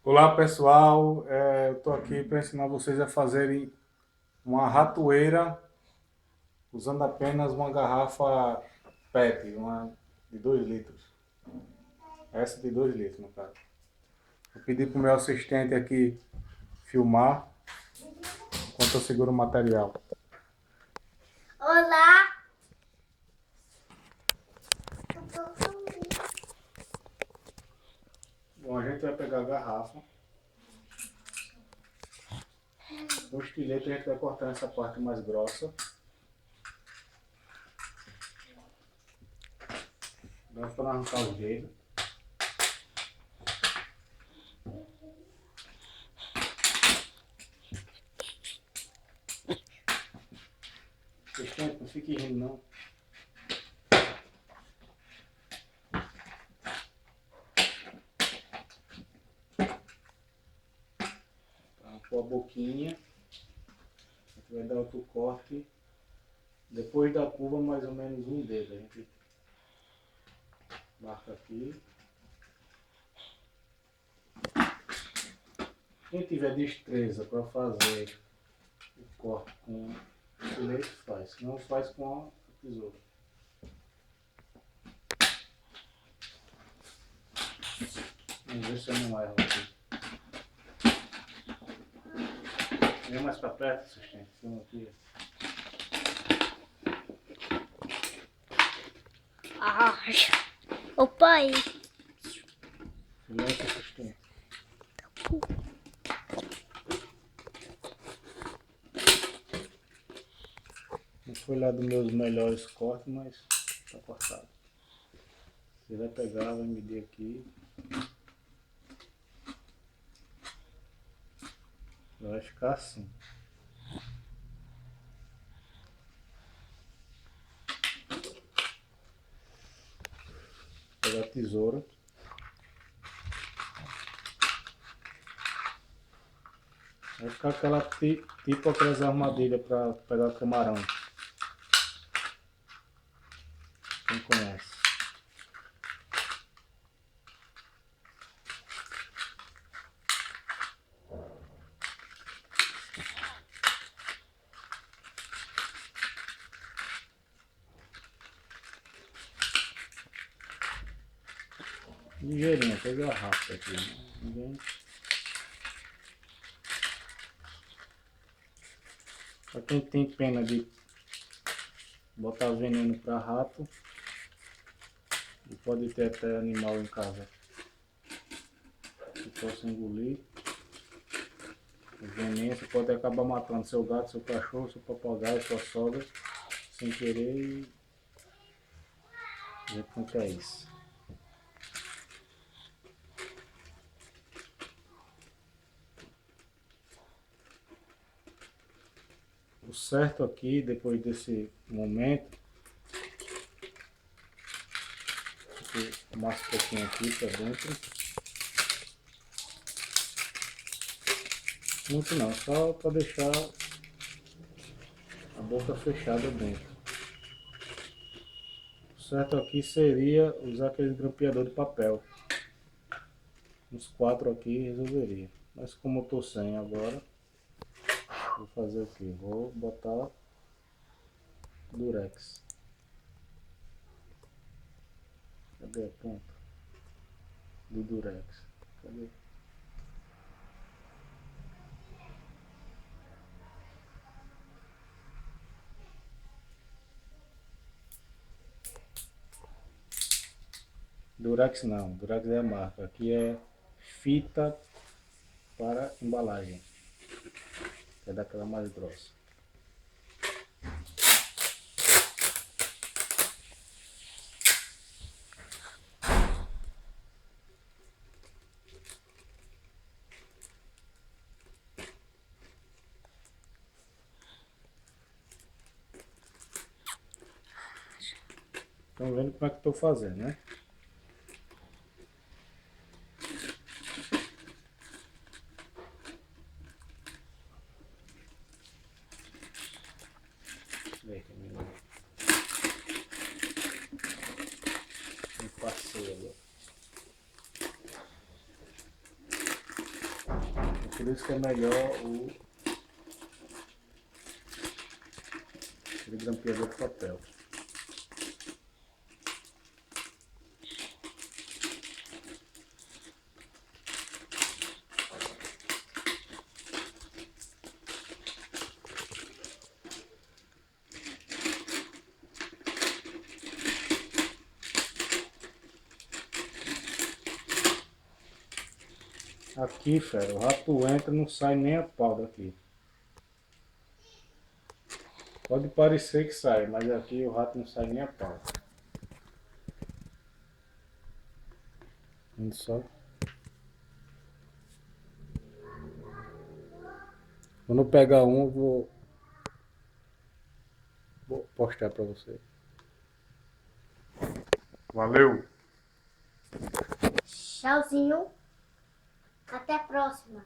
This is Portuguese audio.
Olá pessoal, eu estou aqui para ensinar vocês a fazerem uma ratoeira usando apenas uma garrafa PET, uma de 2 litros. Essa de 2 litros, no caso. Vou pedir para o meu assistente aqui filmar enquanto eu seguro o material. Olá! Bom, a gente vai pegar a garrafa. Com o estilete a gente vai cortar essa parte mais grossa. Dá para arrancar os dedos. Assistente, não fique rindo não. Tampou a boquinha. A gente vai dar outro corte. Depois da curva, mais ou menos um dedo. A gente marca aqui. Quem tiver destreza para fazer o corte com estilete faz, se não faz com a tesoura. Vamos ver se eu não erro aqui. Vem mais para perto, assistente, se não aqui. Ai. Ô pai, Silêncio, assistente. Não foi lá dos meus melhores cortes, mas está cortado. Você vai pegar, vai medir aqui. Vai ficar assim. Pegar a tesoura. Vai ficar aquela tipo aquelas armadilhas para pegar camarão. Quem conhece? Ligeirinho, pega rápido aqui. Ninguém... Pra quem tem pena de botar veneno para rato, e pode ter até animal em casa que possa engolir o veneno, você pode acabar matando seu gato, seu cachorro, seu papagaio, sua sogra, sem querer, e a gente não quer isso. O certo aqui, depois desse momento, você amassa um pouquinho aqui para dentro. Muito não, só para deixar a boca fechada dentro. O certo aqui seria usar aquele grampeador de papel. Uns 4 aqui resolveria. Mas como eu tô sem agora, vou fazer o que? Vou botar Durex. Cadê a ponta do Durex? Cadê? Durex não, Durex é a marca. Aqui é fita para embalagem, que é daquela mais grossa. Estão vendo como é que estou fazendo, né? Me passei agora. Por isso que é melhor aquele grampeador de papel. Aqui, fera, o rato entra e não sai nem a pau daqui. Pode parecer que sai, mas aqui o rato não sai nem a pau. Vendo só? Quando eu pegar um, eu vou postar pra você. Valeu! Tchauzinho. Até a próxima.